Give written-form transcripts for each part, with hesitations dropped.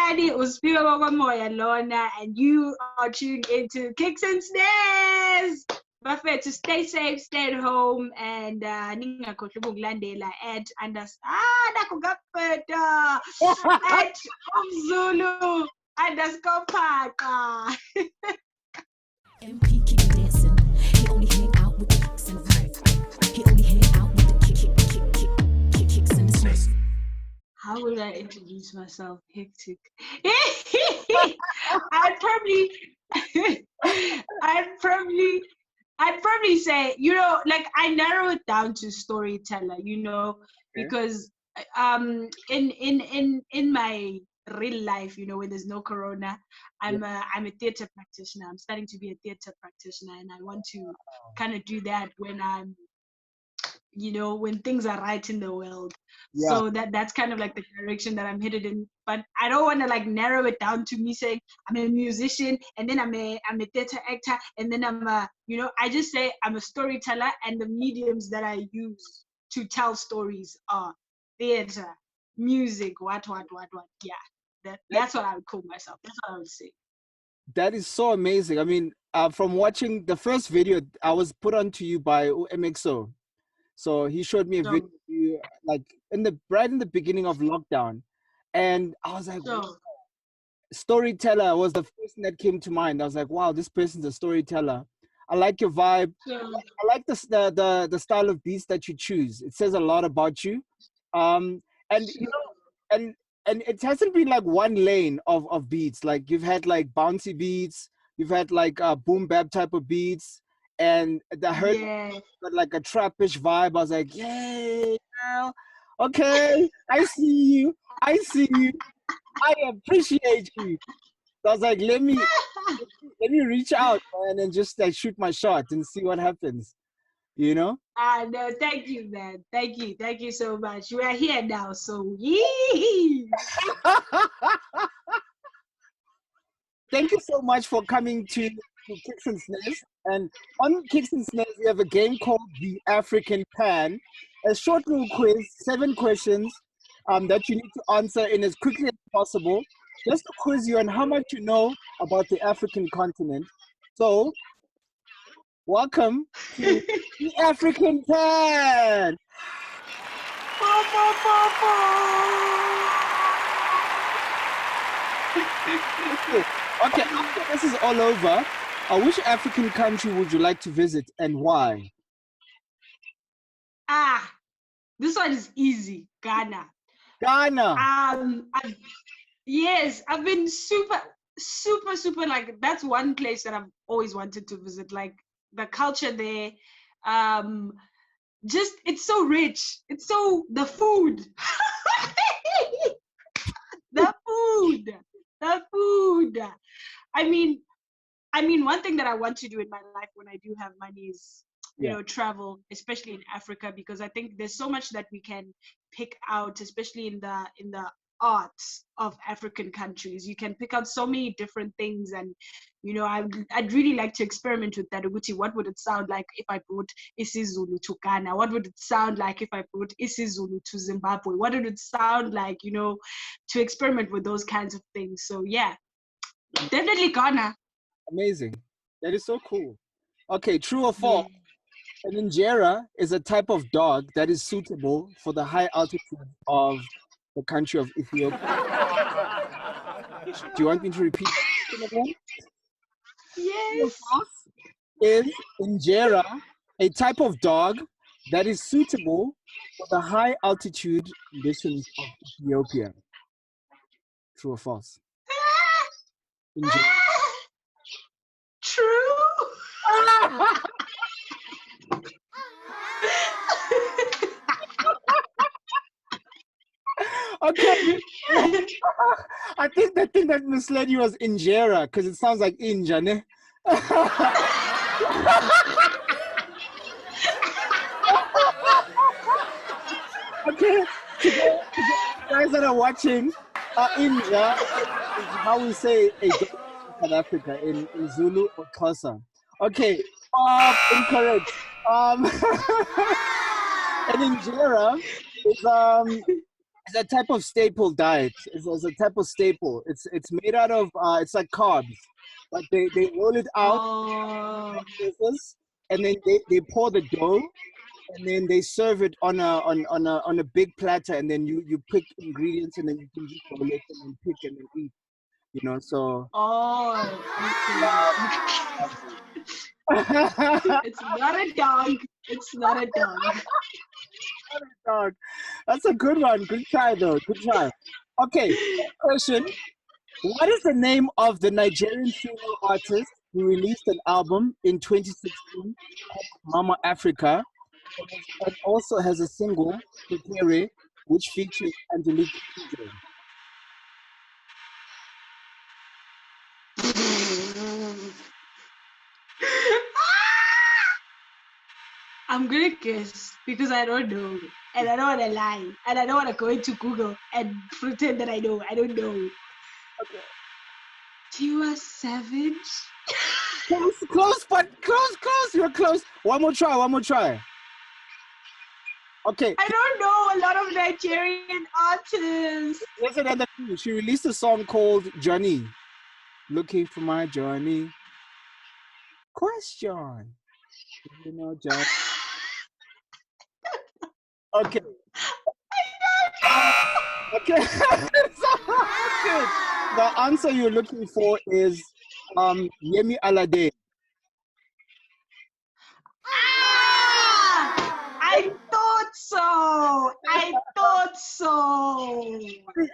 Lotshani, S'phiwe Moya Lona, and you are tuned into Kicks and Snares. Buffet, to stay safe, stay at home, and ningakhohlwa ukulandela at Zulu _Phaqa. MP keep dancing. He only hang out with the kicks and snares. He only hang out with the kicks and snares. How would I introduce myself? Hectic. I'd probably say, like I narrow it down to storyteller, because in my real life, when there's no corona, I'm a theater practitioner. I'm starting to be a theater practitioner, and I want to kind of do that when I'm, when things are right in the world. Yeah. So that's kind of like the direction that I'm headed in. But I don't want to like narrow it down to me saying I'm a musician and then I'm a theater actor and then I'm I just say I'm a storyteller, and the mediums that I use to tell stories are theater, music, what. Yeah. That's what I would call myself. That's what I would say. That is so amazing. I mean, from watching the first video, I was put onto you by MXO. So he showed me a video of you, like right in the beginning of lockdown, and I was like, wow. Storyteller was the first thing that came to mind. I was like, wow, this person's a storyteller. I like your vibe. I like the style of beats that you choose. It says a lot about you, and it hasn't been like one lane of beats. Like you've had like bouncy beats, you've had like boom bap type of beats. And I heard like a trappish vibe. I was like, yay, girl. Okay, I see you. I appreciate you. So I was like, let me reach out, man, and just like shoot my shot and see what happens. No, thank you, man. Thank you so much. We are here now, so yee. Thank you so much for coming to Kicks and Snares. And on Kicks and Snares, we have a game called the African Pan, a short little quiz, 7 questions that you need to answer in as quickly as possible, just to quiz you on how much you know about the African continent. So, welcome to the African Pan. Okay, after this is all over, which African country would you like to visit and why? This one is easy. Ghana. Yes, I've been super like, that's one place that I've always wanted to visit. Like the culture there, just it's so rich. It's so the food. The food. I mean, one thing that I want to do in my life when I do have money is, travel, especially in Africa, because I think there's so much that we can pick out, especially in the arts of African countries. You can pick out so many different things, and I'd really like to experiment with that. What would it sound like if I brought isiZulu to Ghana? What would it sound like if I brought isiZulu to Zimbabwe? What would it sound like, to experiment with those kinds of things? So yeah, definitely Ghana. Amazing. That is so cool. Okay, true or false? An injera is a type of dog that is suitable for the high altitude of the country of Ethiopia. Do you want me to repeat that again? Yes. Is injera a type of dog that is suitable for the high altitude conditions of Ethiopia? True or false? Injera. True. Okay. I think the thing that misled you was injera, because it sounds like inja, ne? Okay. Today, guys that are watching, inja is how we say a dog in South Africa in Zulu or Xhosa. Okay. Incorrect. An injera is It's a type of staple diet. It's a type of staple. It's made out of it's like carbs, but they roll it out Oh, surface, and then they pour the dough, and then they serve it on a big platter, and then you pick ingredients, and then you can just roll it and then pick and then eat. You know, so oh, okay. It's not a dog. It's not a dog. dog. That's a good one. Good try though. Good try. Okay, next question. What is the name of the Nigerian female artist who released an album in 2016 called Mama Africa and also has a single, Prepare, which features Angelique Kidjo? I'm gonna guess because I don't know, and I don't want to lie, and I don't want to go into Google and pretend that I know. I don't know. Okay. Tiwa Savage. Close, but close. You're close. One more try. Okay. I don't know a lot of Nigerian artists. Here's another clue. She released a song called Johnny. Looking for my Johnny. Question. You know, John. Okay. Okay. Okay. The answer you're looking for is Yemi Alade. I thought so.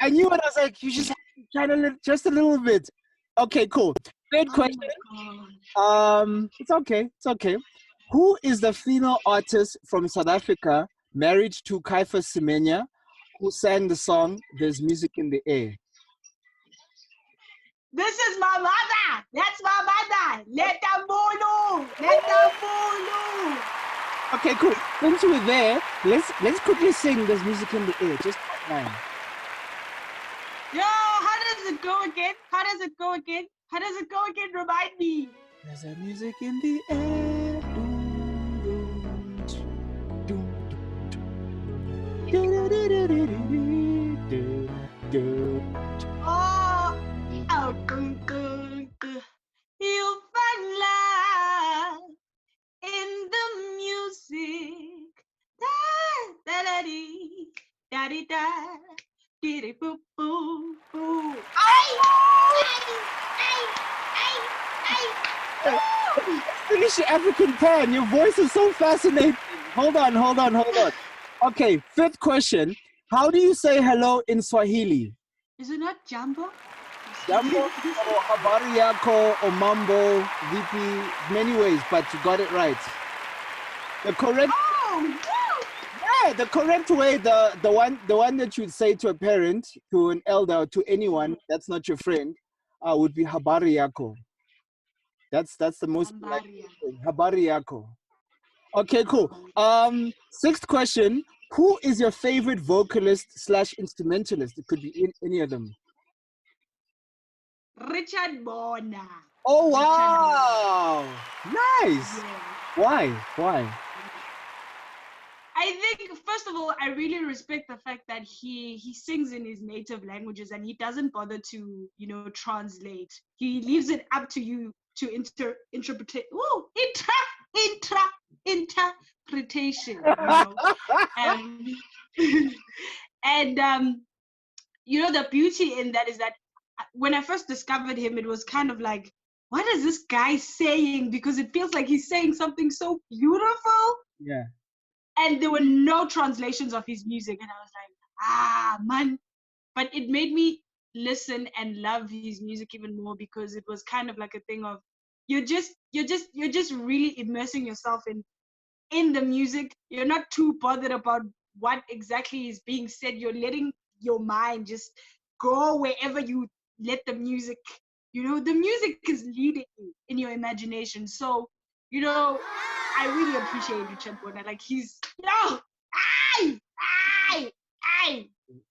I knew it. I was like, you just have to channel it just a little bit. Okay, cool. Third question. It's okay. Who is the female artist from South Africa married to S'phiwe Moya who sang the song There's Music in the Air? This is my mother. That's my mother. Let them follow. Let them follow. Okay, cool. Since we're there, let's quickly sing There's Music in the Air. Just one line. Yo, how does it go again? Remind me. There's a music in the air. Oh, you find love in the music. Da da dee, da dee da, dee dee boo boo boo. Finish your African pan. Your voice is so fascinating. Hold on. Okay, fifth question. How do you say hello in Swahili? Is it not Jambo? Jambo or habari yako or mambo, VP, many ways, but you got it right. The correct the correct way, the one that you'd say to a parent, to an elder, to anyone that's not your friend, would be habari yako. That's the most polite thing. Habari yako. Okay, cool. Sixth question. Who is your favorite vocalist / instrumentalist? It could be any of them. Richard Bona. Oh, wow. Nice. Yeah. Why? I think, first of all, I really respect the fact that he sings in his native languages and he doesn't bother to, translate. He leaves it up to you to interpretation. And the beauty in that is that when I first discovered him, it was kind of like, what is this guy saying? Because it feels like he's saying something so beautiful. Yeah. And there were no translations of his music, and I was like, man. But it made me listen and love his music even more because it was kind of like a thing of you're just really immersing yourself in the music. You're not too bothered about what exactly is being said. You're letting your mind just go wherever you let the music. The music is leading you in your imagination. So, I really appreciate Richard Bona. Like he's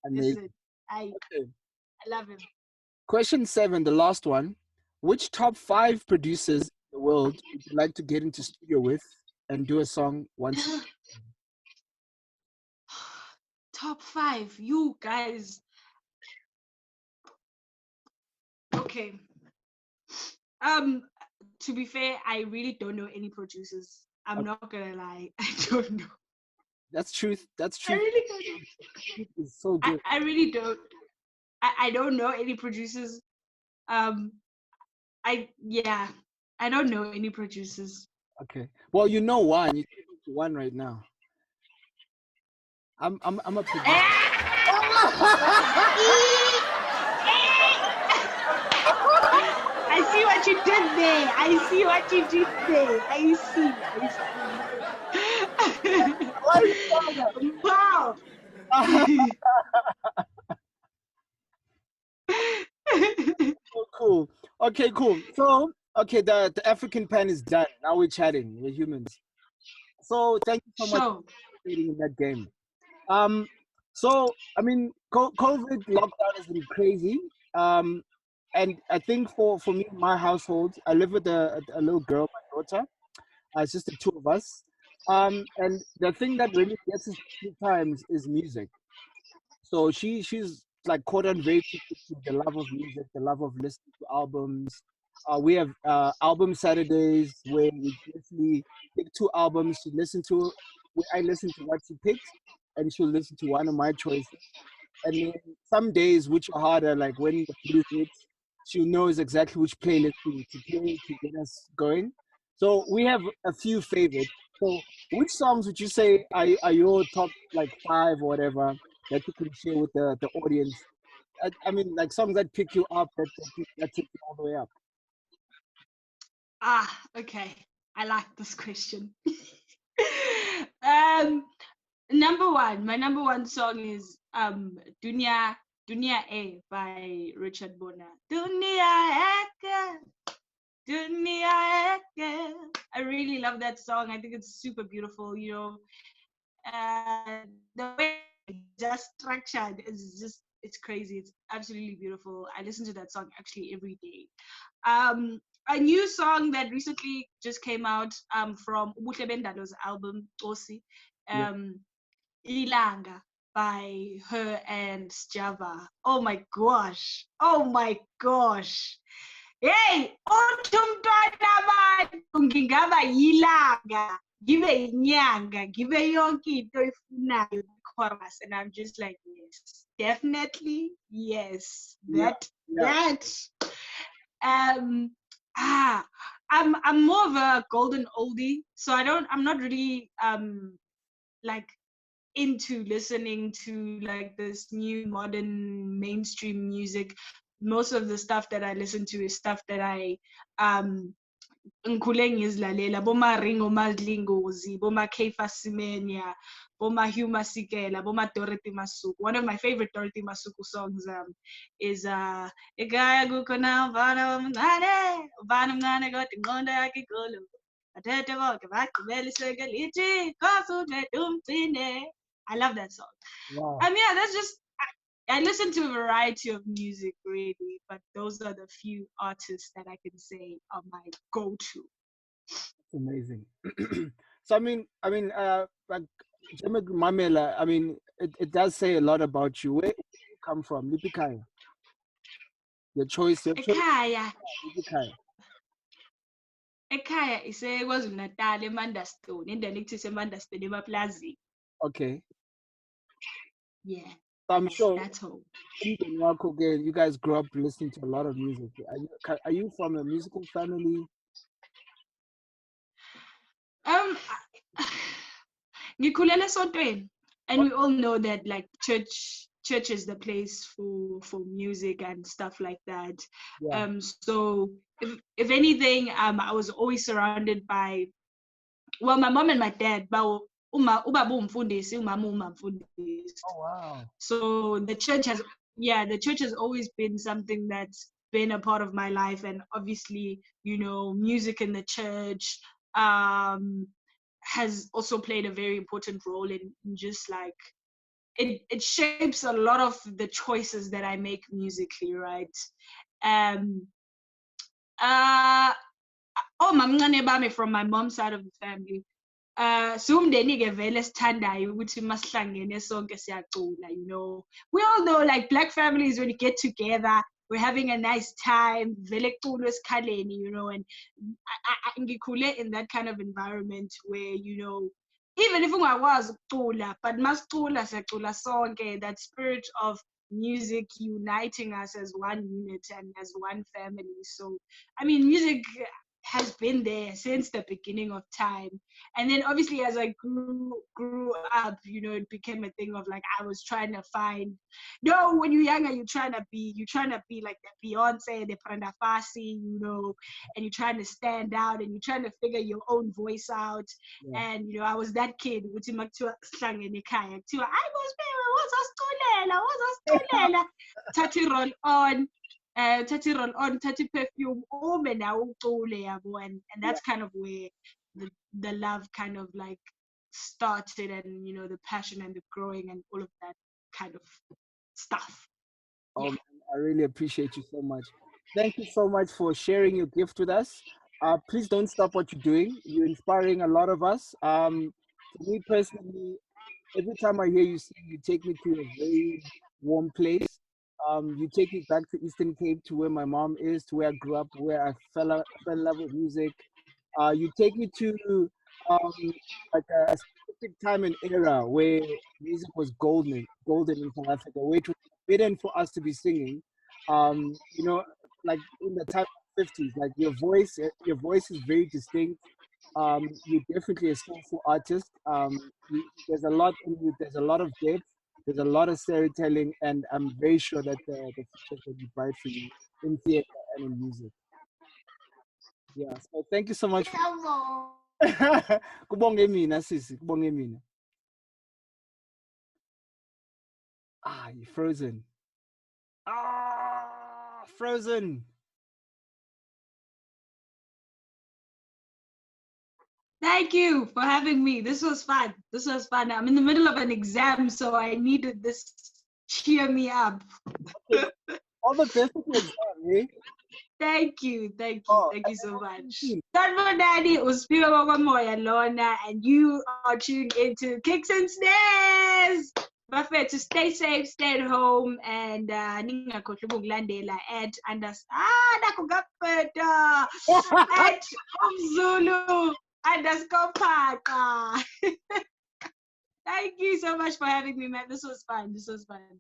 Amazing. I love him. Question 7, the last one. Which top 5 producers in the world would you like to get into studio with and do a song once? Top 5, you guys. Okay. To be fair, I really don't know any producers. I'm not gonna lie. I don't know. That's truth. That's I truth. really don't know. It's so good. I really don't. I don't know any producers. I don't know any producers. Okay. Well, you know one. You can go to one right now. I'm a producer. I see what you did there. I see what you did there. I see. Wow. Oh, cool. Okay, cool. So, okay, the African pen is done. Now we're chatting. We're humans. So, thank you so much for So, participating in that game. So I mean, COVID lockdown has been crazy. And I think for me, my household, I live with a little girl, my daughter. It's just the two of us. And the thing that really gets us through times is music. So she's like caught on very quickly to the love of music, the love of listening to albums. We have album Saturdays where we literally pick two albums to listen to. I listen to what she picks, and she'll listen to one of my choices. And then some days which are harder, like when the blues hits, she knows exactly which playlist to play to get us going. So we have a few favorites. So which songs would you say are your top like five or whatever that you can share with the audience? I mean, like songs that pick you up, that take you all the way up. okay. I like this question. um, my number one song is Dunia A by Richard Bona. Dunia Eke, Dunia Eke. I really love that song. I think it's super beautiful, the way it's just structured is just, it's crazy. It's absolutely beautiful. I listen to that song actually every day. A new song that recently just came out from Ubuhle Bendalo's album Osi, Yeah. Ilanga by her and S'phiwe. Oh my gosh. Oh my gosh. Hey, uthi umntwana abantu ngingaba yilanga, ngibe inyanga, ngibe yonke into oyifunayo chorus, and I'm just like, yes, definitely, yes, that. I'm more of a golden oldie, so I'm not really like into listening to like this new modern mainstream music. Most of the stuff that I listen to is stuff that I ngikhule ngizilalela, boma Ringo Madlingozi, boma Kaifa Semenya, boma Hugh Masekela, boma Dorothy Masuku. One of my favorite Dorothy Masuku songs is Ekaya kukho vana omncane kodwa ingqondo yakhe inkulu. Bathethe bonke bagqibela iseke lithi Nkosi uncede umgcine. I love that song. Wow. Yeah, that's just, I listen to a variety of music really, but those are the few artists that I can say are my go-to. That's amazing. So like Mamela, I mean, it does say a lot about you. Where do you come from? Lipikaya. Your choice. Ekhaya. Lipikaya. Ekhaya iseKwaZulu Natal, eMandastone, endaweni ekuthiwa eMandastone emaplazini. Okay. Yeah. So I'm sure that's home. You guys grew up listening to a lot of music. Are you from a musical family? Ngikhulele esontweni, and we all know that like church is the place for music and stuff like that. Yeah. So if anything, I was always surrounded by, well, my mom and my dad, ubaba umfundisi, umama umfundisi. Oh wow. So the church has always been something that's been a part of my life, and obviously, music in the church has also played a very important role in just like it shapes a lot of the choices that I make musically, right? Mamncane bami from my mom's side of the family, Sumndeni ke vele sithandayo ukuthi masihlangene sonke siyacula, you know. We all know like black families, when you get together, we're having a nice time, vele kuculwe esikhaleni, you know, and ngikhule in that kind of environment where, you know, even if ungakwazi ukucula, but masicula siyacula sonke, that spirit of music uniting us as one unit and as one family. So I mean, music has been there since the beginning of time. And then obviously as I grew up, you know, it became a thing of like I was trying to find, no, when you're younger, you're trying to be like the Beyonce, the Brenda Fassie, you know, and you're trying to stand out and you're trying to figure your own voice out. Yeah. And you know, I was that kid with makuthiwa sihlangene ekhaya kuthiwa I was what's Tati roll on. Tati roll on, Tati perfume, and that's kind of where the love kind of like started, and you know, the passion and the growing and all of that kind of stuff. Oh, man, I really appreciate you so much. Thank you so much for sharing your gift with us. Please don't stop what you're doing. You're inspiring a lot of us. For me personally, every time I hear you sing, you take me to a very warm place. You take me back to Eastern Cape, to where my mom is, to where I grew up, where I fell in love with music. You take me to like a specific time and era where music was golden in South Africa, where it was forbidden for us to be singing. You know, like in the time of 50s, like your voice is very distinct. You're definitely a soulful artist. There's a lot in you. There's a lot of depth. There's a lot of storytelling, and I'm very sure that the future will be bright for you in theater and in music. Yeah. So thank you so much. Kubonge mina sisi, kubonge mina. You're frozen. Frozen. Thank you for having me. This was fun. I'm in the middle of an exam, so I needed this cheer me up. All the best with your exam, eh? Thank you so much. Daddy, S'phiwe Moya Lona, and you are tuned into Kicks and Snares. Buffett, to stay safe, stay at home, and ningakhohlwa ukulandela at Zulu _Paka. Thank you so much for having me, man. This was fun.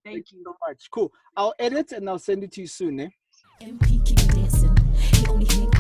Thank you so much. Cool. I'll edit and I'll send it to you soon, eh? MP keep dancing. He only hang